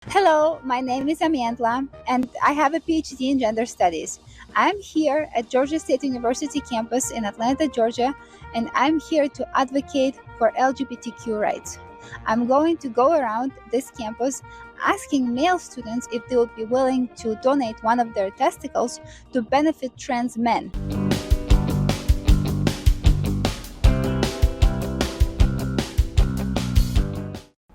Hello, my name is Amandla, and I have a PhD in gender studies. I'm here at Georgia State University campus in Atlanta, Georgia, and I'm here to advocate for LGBTQ rights. I'm going to go around this campus asking male students if they would be willing to donate one of their testicles to benefit trans men.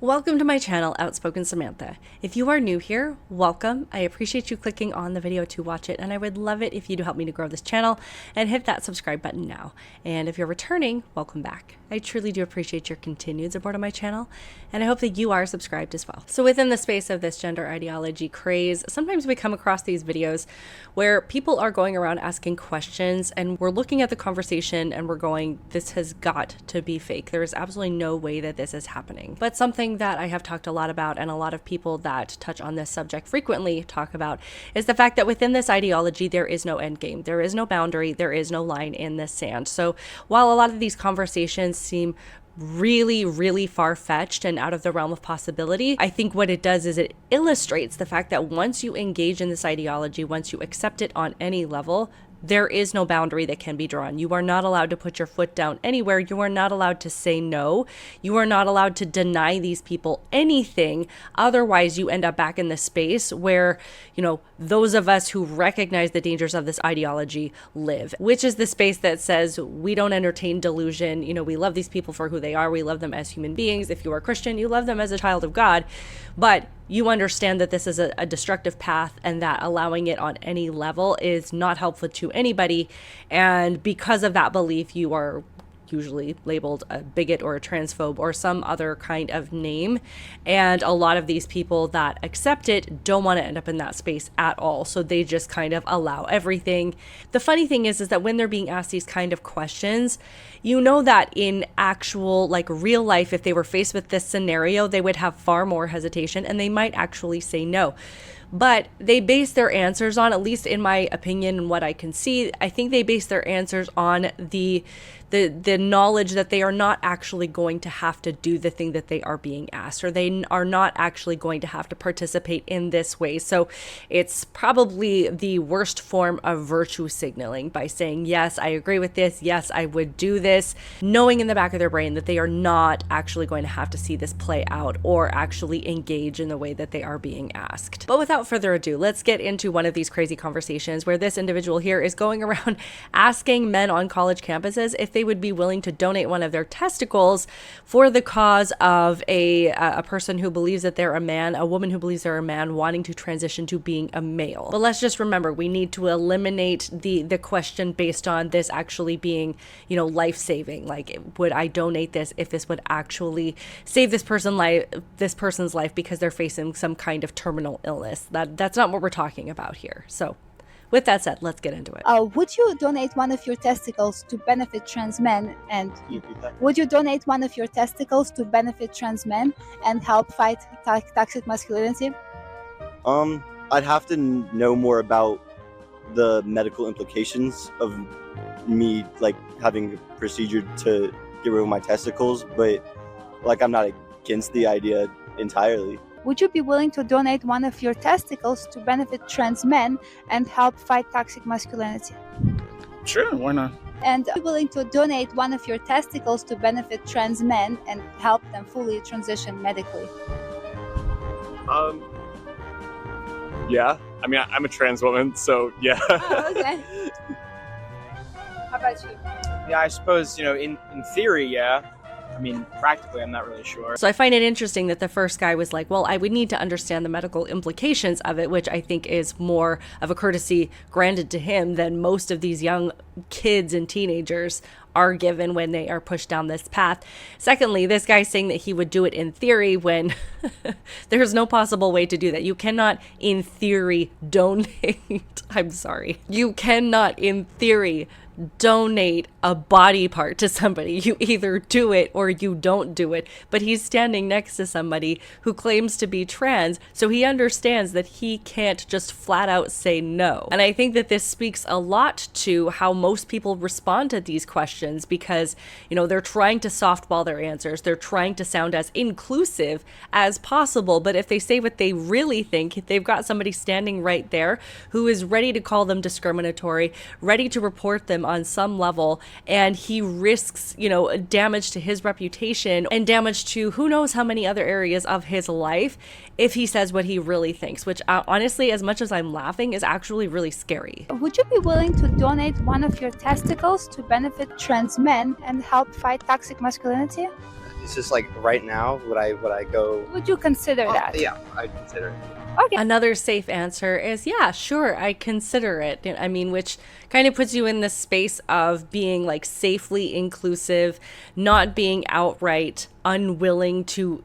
Welcome to my channel, Outspoken Samantha. If you are new here, welcome. I appreciate you clicking on the video to watch it, and I would love it if you'd help me to grow this channel and hit that subscribe button now. And if you're returning, welcome back. I truly do appreciate your continued support on my channel, and I hope that you are subscribed as well. So within the space of this gender ideology craze, sometimes we come across these videos where people are going around asking questions, and we're looking at the conversation and we're going, this has got to be fake. There is absolutely no way that this is happening. But something that I have talked a lot about, and a lot of people that touch on this subject frequently talk about, is the fact that within this ideology there is no end game, there is no boundary, there is no line in the sand. So while a lot of these conversations seem really far-fetched and out of the realm of possibility, I think what it does is it illustrates the fact that once you engage in this ideology, once you accept it on any level, there is no boundary that can be drawn. You are not allowed to put your foot down anywhere. You are not allowed to say no. You are not allowed to deny these people anything. Otherwise, you end up back in the space where, those of us who recognize the dangers of this ideology live, which is the space that says we don't entertain delusion. We love these people for who they are. We love them as human beings. If you are Christian, you love them as a child of God. But you understand that this is a destructive path, and that allowing it on any level is not helpful to anybody. And because of that belief, you are usually labeled a bigot or a transphobe or some other kind of name. And a lot of these people that accept it don't want to end up in that space at all. So they just kind of allow everything. The funny thing is that when they're being asked these kind of questions, that in actual real life, if they were faced with this scenario, they would have far more hesitation and they might actually say no. But they base their answers on, at least in my opinion and what I can see, I think they base their answers on the knowledge that they are not actually going to have to do the thing that they are being asked, or they are not actually going to have to participate in this way. So it's probably the worst form of virtue signaling by saying, yes, I agree with this. Yes, I would do this, knowing in the back of their brain that they are not actually going to have to see this play out or actually engage in the way that they are being asked. But without further ado, let's get into one of these crazy conversations where this individual here is going around asking men on college campuses if they would be willing to donate one of their testicles for the cause of a person who believes that they're a man, a woman who believes they're a man wanting to transition to being a male. But let's just remember, we need to eliminate the question based on this actually being, life-saving. Would I donate this if this would actually save this person's life because they're facing some kind of terminal illness? That's not what we're talking about here. So with that said, let's get into it. Would you donate one of your testicles to benefit trans men? And would you donate one of your testicles to benefit trans men and help fight toxic masculinity? I'd have to know more about the medical implications of me having a procedure to get rid of my testicles, but I'm not against the idea entirely. Would you be willing to donate one of your testicles to benefit trans men and help fight toxic masculinity? Sure, why not? And are you willing to donate one of your testicles to benefit trans men and help them fully transition medically? Yeah. I mean, I'm a trans woman, so yeah. Oh, okay. How about you? Yeah, I suppose, in theory, yeah. I mean, practically, I'm not really sure. So I find it interesting that the first guy was like, well, I would need to understand the medical implications of it, which I think is more of a courtesy granted to him than most of these young kids and teenagers are given when they are pushed down this path. Secondly, this guy's saying that he would do it in theory when there's no possible way to do that. You cannot, in theory, donate. I'm sorry. You cannot, in theory, donate a body part to somebody. You either do it or you don't do it. But he's standing next to somebody who claims to be trans, so he understands that he can't just flat out say no. And I think that this speaks a lot to how most people respond to these questions questions because, you know, they're trying to softball their answers. They're trying to sound as inclusive as possible. But if they say what they really think, they've got somebody standing right there who is ready to call them discriminatory, ready to report them on some level. And he risks, you know, damage to his reputation and damage to who knows how many other areas of his life if he says what he really thinks, which honestly, as much as I'm laughing, is actually really scary. Would you be willing to donate one of your testicles to benefit trans men and help fight toxic masculinity? It's just like right now, would I go? Would you consider that? Yeah, I'd consider it. Okay. Another safe answer is, yeah, sure, I consider it. I mean, which kind of puts you in the space of being like safely inclusive, not being outright unwilling to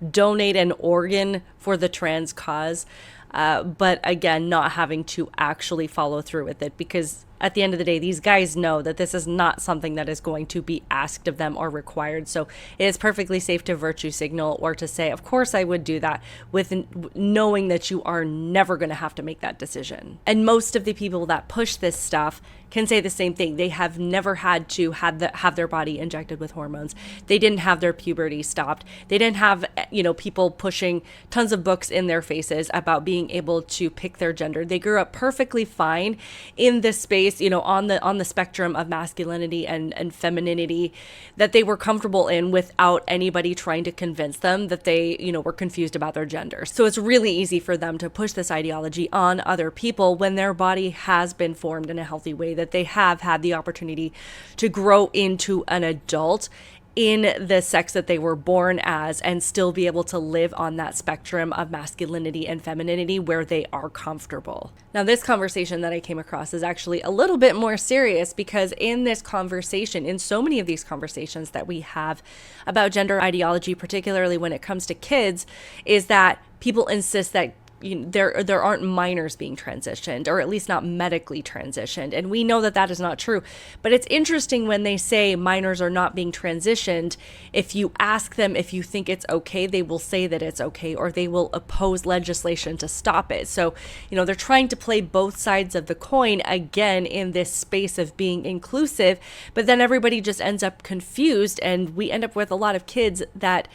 donate an organ for the trans cause. But again, not having to actually follow through with it, because at the end of the day, these guys know that this is not something that is going to be asked of them or required. So it is perfectly safe to virtue signal or to say, of course I would do that, with knowing that you are never going to have to make that decision. And most of the people that push this stuff can say the same thing. They have never had to have their body injected with hormones. They didn't have their puberty stopped. They didn't have, you know, people pushing tons of books in their faces about being able to pick their gender. They grew up perfectly fine in this space, you know, on the spectrum of masculinity and femininity that they were comfortable in without anybody trying to convince them that they, you know, were confused about their gender. So it's really easy for them to push this ideology on other people when their body has been formed in a healthy way, that they have had the opportunity to grow into an adult in the sex that they were born as and still be able to live on that spectrum of masculinity and femininity where they are comfortable. Now, this conversation that I came across is actually a little bit more serious, because in this conversation, in so many of these conversations that we have about gender ideology, particularly when it comes to kids, is that people insist that there aren't minors being transitioned, or at least not medically transitioned. And we know that that is not true. But it's interesting when they say minors are not being transitioned. If you ask them if you think it's okay, they will say that it's okay, or they will oppose legislation to stop it. So, you know, they're trying to play both sides of the coin again in this space of being inclusive, but then everybody just ends up confused, and we end up with a lot of kids that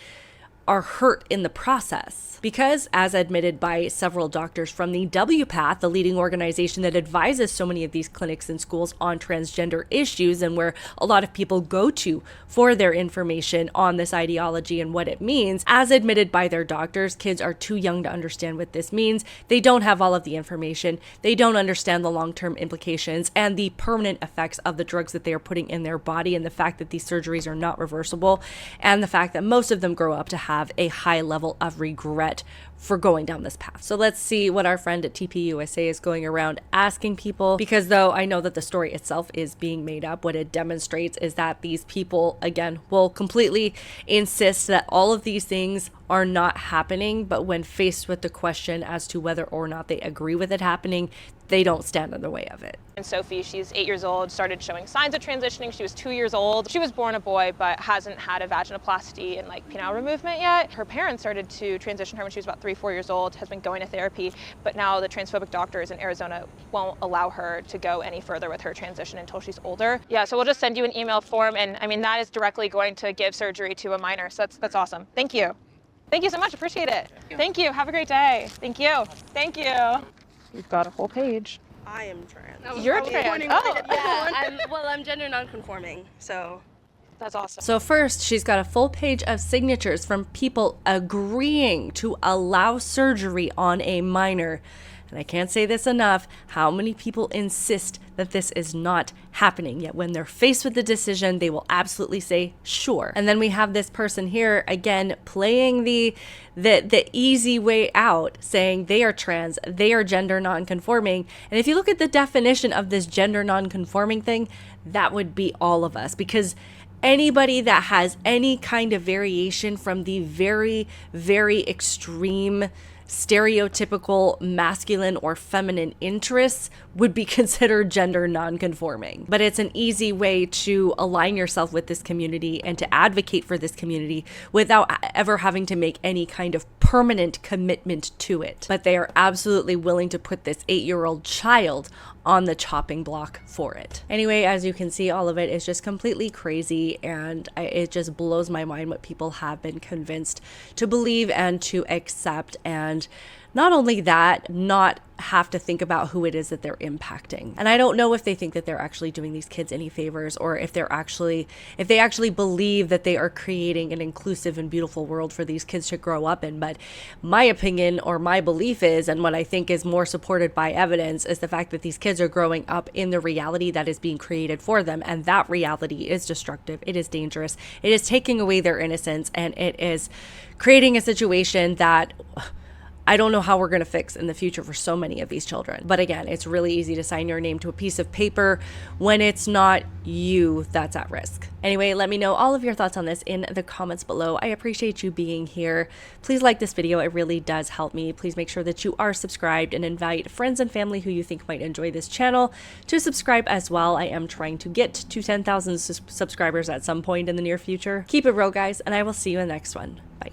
are hurt in the process. Because, as admitted by several doctors from the WPATH, the leading organization that advises so many of these clinics and schools on transgender issues, and where a lot of people go to for their information on this ideology and what it means, as admitted by their doctors, kids are too young to understand what this means. They don't have all of the information. They don't understand the long-term implications and the permanent effects of the drugs that they are putting in their body, and the fact that these surgeries are not reversible, and the fact that most of them grow up to have a high level of regret for going down this path. So let's see what our friend at TPUSA is going around asking people, because though I know that the story itself is being made up, what it demonstrates is that these people, again, will completely insist that all of these things are not happening, but when faced with the question as to whether or not they agree with it happening, they don't stand in the way of it. And Sophie, she's 8 years old, started showing signs of transitioning. She was 2 years old. She was born a boy, but hasn't had a vaginoplasty and like penile removement yet. Her parents started to transition her when she was about 3-4 years old, has been going to therapy, but now the transphobic doctors in Arizona won't allow her to go any further with her transition until she's older. Yeah, so we'll just send you an email form, and I mean, that is directly going to give surgery to a minor, so that's awesome. Thank you. Thank you so much, appreciate it. Thank you, have a great day. Thank you. Thank you. You've got a whole page. I am trans. You're trans. Oh, yeah. I'm gender non-conforming, so that's awesome. So first, she's got a full page of signatures from people agreeing to allow surgery on a minor. And I can't say this enough, how many people insist that this is not happening, yet when they're faced with the decision, they will absolutely say sure. And then we have this person here again playing the easy way out, saying they are trans, they are gender non-conforming. And if you look at the definition of this gender non-conforming thing, that would be all of us, because anybody that has any kind of variation from the very, very extreme stereotypical masculine or feminine interests would be considered gender non-conforming. But it's an easy way to align yourself with this community and to advocate for this community without ever having to make any kind of permanent commitment to it. But they are absolutely willing to put this 8-year-old child on the chopping block for it. Anyway, as you can see, all of it is just completely crazy, and it just blows my mind what people have been convinced to believe and to accept. And not only that, not have to think about who it is that they're impacting. And I don't know if they think that they're actually doing these kids any favors, or if they actually believe that they are creating an inclusive and beautiful world for these kids to grow up in. But my opinion, or my belief is, and what I think is more supported by evidence, is the fact that these kids are growing up in the reality that is being created for them. And that reality is destructive. It is dangerous. It is taking away their innocence, and it is creating a situation that I don't know how we're going to fix in the future for so many of these children. But again, it's really easy to sign your name to a piece of paper when it's not you that's at risk. Anyway, let me know all of your thoughts on this in the comments below. I appreciate you being here. Please like this video. It really does help me. Please make sure that you are subscribed, and invite friends and family who you think might enjoy this channel to subscribe as well. I am trying to get to 10,000 subscribers at some point in the near future. Keep it real, guys, and I will see you in the next one. Bye.